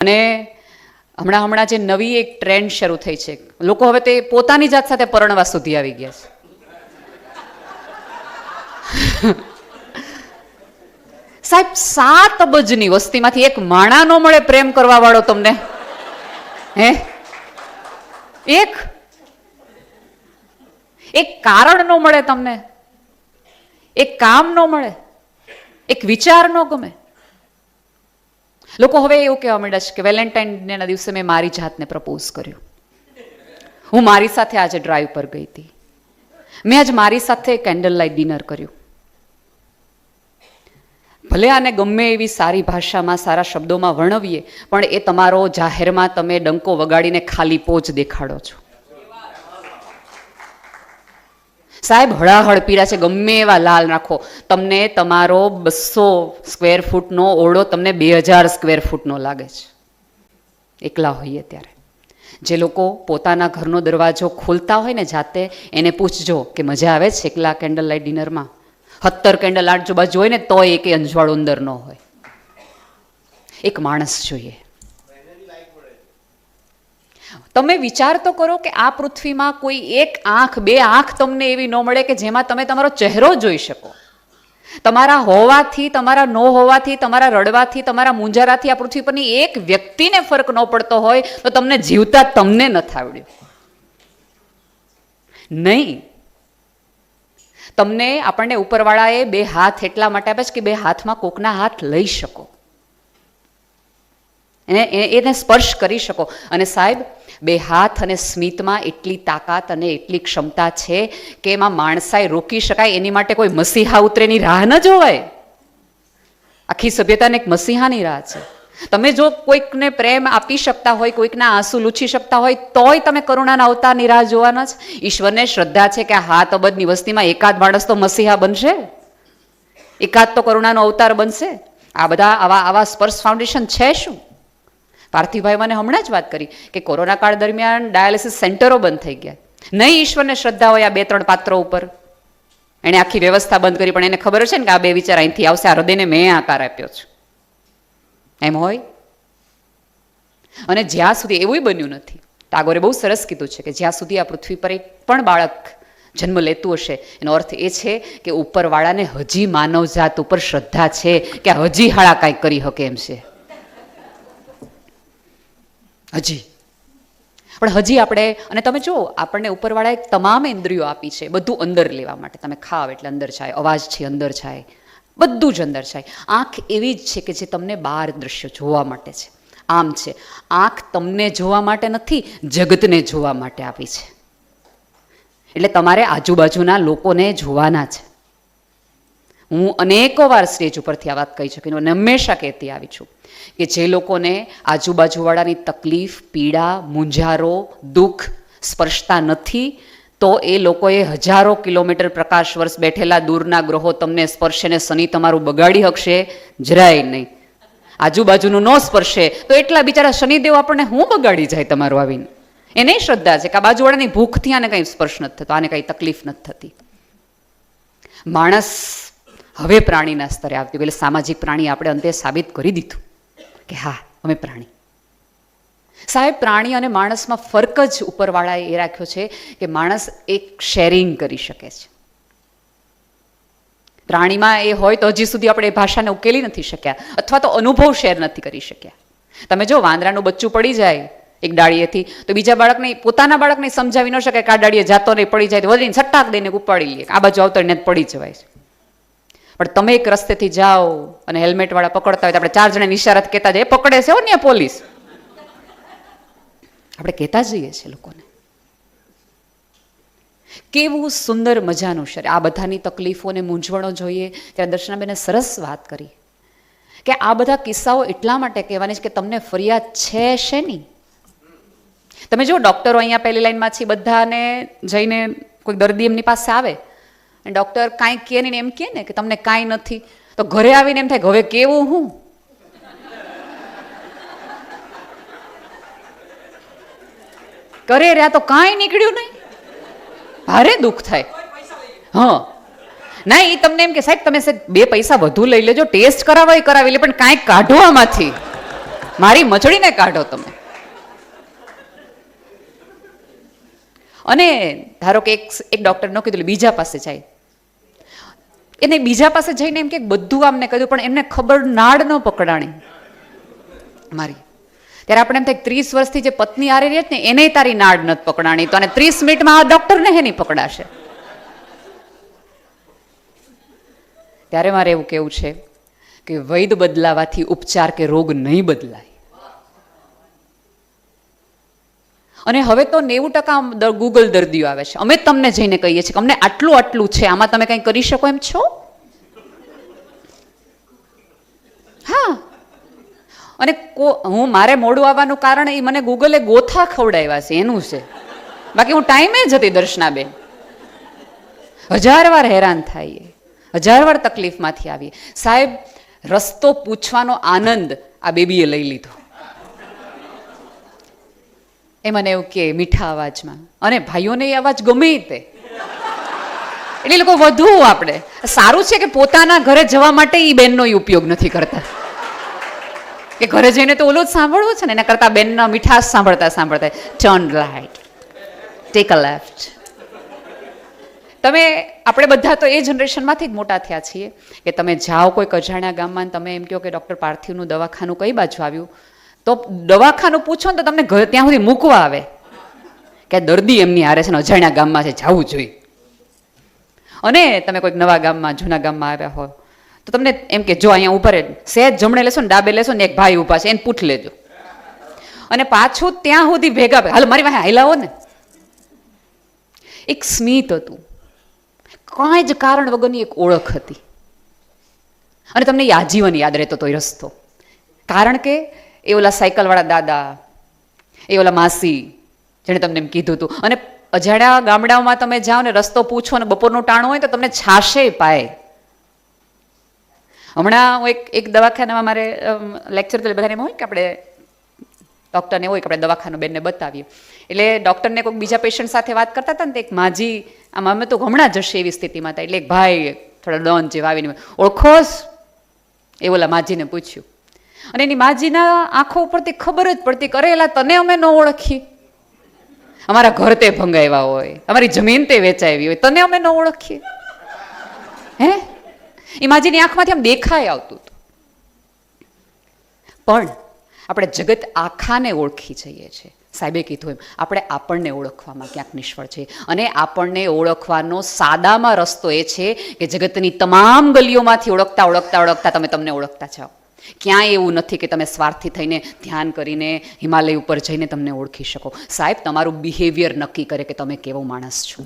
અને હમણાં જે નવી એક ટ્રેન્ડ શરૂ થઈ છે, લોકો હવે તે પોતાની જાત સાથે પરણવા સુધી આવી ગયા છે. સાહેબ 7 અબજની વસ્તીમાંથી એક માણા ન મળે પ્રેમ કરવા વાળો તમને? હે? એક કારણ ન મળે તમને? એક કામ ન મળે? એક વિચાર ન ગમે? લોકો હવે એવું કહેવા માંડ્યા છે કે વેલેન્ટાઇન ડેના દિવસે મેં મારી જાતને પ્રપોઝ કર્યું. હું મારી સાથે આજે ડ્રાઈવ પર ગઈ હતી. મેં આજ મારી સાથે કેન્ડલ લાઇટ ડિનર કર્યું. ભલે આને ગમે એવી સારી ભાષામાં સારા શબ્દોમાં વર્ણવીએ, પણ એ તમારો જાહેરમાં તમે ડંકો વગાડીને ખાલી પોચ દેખાડો છો. સાહેબ હળાહળ પીળા છે, ગમે એવા લાલ નાખો, તમને તમારો 200 સ્ક્વેર ફૂટનો ઓરડો તમને 2000 સ્ક્વેર ફૂટનો લાગે છે એકલા હોઈએ ત્યારે. જે લોકો પોતાના ઘરનો દરવાજો ખોલતા હોય ને જાતે, એને પૂછજો કે મજા આવે છે એકલા કેન્ડલ લાઇટ ડિનરમાં? 70 કેન્ડલ આજુબાજુ હોય ને તોય એક અંજવાળું અંદર ન હોય. એક માણસ જોઈએ. તમે વિચાર તો કરો કે આ પૃથ્વીમાં કોઈ એક આંખ, 2 આંખ તમને એવી ન મળે કે જેમાં તમે તમારો ચહેરો જોઈ શકો. તમારા હોવાથી, તમારા ન હોવાથી, તમારા રડવાથી, તમારા મૂંઝારાથી આ પૃથ્વી પરની એક વ્યક્તિને ફરક ન પડતો હોય તો તમને જીવતા તમને નથી આવડ્યું. નહીં, તમને આપણને ઉપરવાળાએ 2 હાથ એટલા માટે આપે છે કે 2 હાથમાં કોકના હાથ લઈ શકો, એને સ્પર્શ કરી શકો. અને સાહેબ 2 હાથ અને સ્મિતમાં એટલી તાકાત અને એટલી ક્ષમતા છે કે એમાં માણસાઈ રોકી શકાય. એની માટે કોઈ મસીહા ઉતરેની રાહ ન જોવાય. આખી સભ્યતાને એક મસીહાની રાહ છે. તમે જો કોઈકને પ્રેમ આપી શકતા હોય, કોઈકના આંસુ લૂછી શકતા હોય, તોય તમે કરુણાના અવતારની રાહ જોવાના જ. ઈશ્વરને શ્રદ્ધા છે કે આ 7 અબજની વસ્તીમાં એકાદ માણસ તો મસીહા બનશે, એકાદ તો કરુણાનો અવતાર બનશે. આ બધા આવા સ્પર્શ ફાઉન્ડેશન છે શું? પાર્થિવભાઈ મને હમણાં જ વાત કરી કે કોરોના કાળ દરમિયાન ડાયાલિસિસ સેન્ટરો બંધ થઈ ગયા. નહીં ઈશ્વરને શ્રદ્ધા હોય આ 2-3 પાત્રો ઉપર, એણે આખી વ્યવસ્થા બંધ કરી, પણ એને ખબર છે ને કે આ 2 વિચાર અહીંથી આવશે, આ હૃદયને મેં આકાર આપ્યો છે, એમ હોય. અને જ્યાં સુધી એવું બન્યું નથી, ટાગોરે બહુ સરસ કીધું છે કે જ્યાં સુધી આ પૃથ્વી પર એક પણ બાળક જન્મ લેતું હશે, એનો અર્થ એ છે કે ઉપરવાળાને હજી માનવજાત ઉપર શ્રદ્ધા છે કે હજી હાળા કાંઈક કરી શકે એમ છે. હજી પણ હજી આપણે, અને તમે જુઓ આપણને ઉપરવાળાએ તમામ ઇન્દ્રિયો આપી છે બધું અંદર લેવા માટે. તમે ખાવ એટલે અંદર જાય, અવાજ છે અંદર જાય, બધું જ અંદર જાય. આંખ એવી જ છે કે જે તમને બહાર દ્રશ્યો જોવા માટે છે. આમ છે, આંખ તમને જોવા માટે નથી, જગતને જોવા માટે આપી છે. એટલે તમારે આજુબાજુના લોકોને જોવાના છે. હું અનેકો વાર સ્ટેજ ઉપરથી આ વાત કહી શકું અને હંમેશા કહેતી આવી છું કે જે લોકોને આજુબાજુવાળાની તકલીફ, પીડા, મૂંઝારો, દુઃખ સ્પર્શતા નથી, તો એ લોકોએ હજારો કિલોમીટર પ્રકાશ વર્ષ બેઠેલા દૂરના ગ્રહો તમને સ્પર્શે ને શનિ તમારું બગાડી શકશે જરાય નહીં. આજુબાજુનું ન સ્પર્શે તો એટલા બિચારા શનિદેવ આપણને હું બગાડી જાય તમારું આવીને. એને શ્રદ્ધા છે કે આ બાજુવાળાની ભૂખથી આને કંઈ સ્પર્શ નથી થતો, આને કંઈ તકલીફ નથી થતી. માણસ હવે પ્રાણીના સ્તરે આવતી એટલે સામાજિક પ્રાણી આપણે અંતે સાબિત કરી દીધું કે હા અમે પ્રાણી. સાહેબ પ્રાણી અને માણસમાં ફરક જ ઉપરવાળાએ એ રાખ્યો છે કે માણસ એક શેરિંગ કરી શકે છે. પ્રાણીમાં એ હોય તો હજી સુધી આપણે એ ભાષાને ઉકેલી નથી શક્યા, અથવા તો અનુભવ શેર નથી કરી શક્યા. તમે જો વાંદરાનું બચ્ચું પડી જાય એક ડાળીએથી તો બીજા બાળકને, પોતાના બાળકને સમજાવી ન શકે કે આ ડાળીએ જાતો નહીં, પડી જાય તો વધીને છટ્ટાક દઈને ઉપાડી લે, આ બાજુ આવતો એને પડી જવાય છે. પણ તમે એક રસ્તેથી જાઓ અને હેલ્મેટ વાળા પકડતા હોય તો આપણે 4 જણા ઇશારાત કહેતા જાય, પકડે છે હો ને પોલીસ, આપણે કહેતા જઈએ છીએ લોકોને. કેવું સુંદર મજાનું શરીર. આ બધાની તકલીફો અને મૂંઝવણો જોઈએ ત્યારે દર્શનાબેને સરસ વાત કરી કે આ બધા કિસ્સાઓ એટલા માટે કહેવાની છે કે તમને ફરિયાદ છે શેની. તમે જો ડૉક્ટરો અહીંયા પહેલી લાઈનમાં છે, બધાને જઈને કોઈ દર્દી એમની પાસે આવે અને ડૉક્ટર કાંઈ કહે ને એમ કહે ને કે તમને કાંઈ નથી, તો ઘરે આવીને એમ થાય કે હવે કેવું હું. કરે રહ્યા તો કાંઈ નીકળ્યું નહીં, ભારે દુઃખ થાય. હા ના, એ તમને એમ કે સાહેબ તમે 2 પૈસા વધુ લઈ લેજો, ટેસ્ટ કરાવી લે, પણ કાંઈક કાઢો આમાંથી. મારી મચડીને કાઢો તમે. અને ધારો કે એક ડોક્ટર ન કીધું બીજા પાસે જાય, એને બીજા પાસે જઈને એમ કે બધું આમને કહ્યું, પણ એમને ખબર નાડ ન પકડાણી મારી. ત્યારે આપણે એમ થાય 30 વર્ષથી જે પત્ની આરે રહી ને એને તારી નાડ નથી પકડાણી, તો અને 30 મિનિટમાં આ ડોક્ટરને હે નહીં પકડાશે. ત્યારે મારે એવું કેવું છે કે વૈદ બદલાવાથી ઉપચાર કે રોગ નહીં બદલાય. અને હવે તો 90% ગૂગલ દર્દીઓ આવે છે. અમે તમને જઈને કહીએ છીએ કે અમને આટલું છે, આમાં તમે કંઈ કરી શકો એમ છો? હા. અને હું મારે મોડું આવવાનું કારણ એ મને ગૂગલે ગોથા ખવડાવ્યા છે એનું છે, બાકી હું ટાઈમે જ હતી દર્શનાબેન. 1000 વાર હેરાન થાય, 1000 વાર તકલીફમાંથી આવીએ. સાહેબ, રસ્તો પૂછવાનો આનંદ આ બેબીએ લઈ લીધો. એ મને એવું કે મીઠા અવાજમાં, અને ભાઈઓને એ અવાજ ગમે તે, એટલે લોકો વધુ આપણે સારું છે કે પોતાના ઘરે જવા માટે એ બેનનો ઉપયોગ નથી કરતા, કે ઘરે જઈને તો ઓલું જ સાંભળવું છે ને, એના કરતા બેનના મીઠાશ સાંભળતા turn right, take a left. આપણે બધા તો એ જનરેશનમાંથી જ મોટા થયા છીએ કે તમે જાઓ કોઈક અજાણ્યા ગામમાં, તમે એમ કહો કે ડૉક્ટર પાર્થિવનું દવાખાનું કઈ બાજુ આવ્યું, તો દવાખાનું પૂછો ને તો તમને ઘર ત્યાં સુધી મૂકવા આવે કે દર્દી એમની હારે છે ને અજાણ્યા ગામમાં છે, જવું જોઈએ. અને તમે કોઈક નવા ગામમાં જૂના ગામમાં આવ્યા હોય તો તમને એમ કે જો અહીંયા ઉભા રહે, સહેજ જમણે લેશો ને ડાબે લેશો ને એક ભાઈ ઉભા છે એને પૂછ લેજો. અને પાછું ત્યાં સુધી ભેગા હાલ મારી પાસે હાલાવો ને. એક સ્મિત હતું, કાંઈ જ કારણ વગરની એક ઓળખ હતી, અને તમને આજીવન યાદ રહેતો હતો એ રસ્તો. કારણ કે એ ઓલા સાયકલવાળા દાદા, એ ઓલા માસી જેણે તમને એમ કીધું હતું. અને અજાણ્યા ગામડાઓમાં તમે જાઓ ને રસ્તો પૂછો ને બપોરનું ટાણું હોય તો તમને છાશે પાય. હમણાં હું એક દવાખાનામાં મારે લેક્ચર તો બધાને એમ હોય કે આપણે ડૉક્ટરને હોય કે આપણે દવાખાનું બેનને બતાવીએ, એટલે ડૉક્ટરને કોઈક બીજા પેશન્ટ સાથે વાત કરતા હતા ને તો એક માજી, આમ અમે તો હમણાં જશે એવી સ્થિતિમાં હતા, એટલે એક ભાઈ થોડા ડોન જેવા આવીને ઓળખોસ, એ ઓલા માજીને પૂછ્યું. અને એની માજીના આંખો ઉપરથી ખબર જ પડતી, કરેલા તને અમે ન ઓળખી, અમારા ઘર તે ભંગાવ્યા હોય, અમારી જમીન તે વેચાવી હોય, તને અમે ન ઓળખીએ. હે, એ માજીની આંખમાંથી આમ દેખાય આવતું હતું. પણ આપણે જગત આખાને ઓળખી જઈએ છીએ. સાહેબે કીધું એમ આપણે આપણને ઓળખવામાં ક્યાંક નિષ્ફળ છે, અને આપણને ઓળખવાનો સાદામાં રસ્તો એ છે કે જગતની તમામ ગલીઓમાંથી ઓળખતા તમે તમને ઓળખતા જાઓ. ક્યાંય એવું નથી કે તમે સ્વાર્થી થઈને ધ્યાન કરીને હિમાલય ઉપર જઈને તમને ઓળખી શકો. સાહેબ, તમારું બિહેવિયર નક્કી કરે કે તમે કેવો માણસ છો.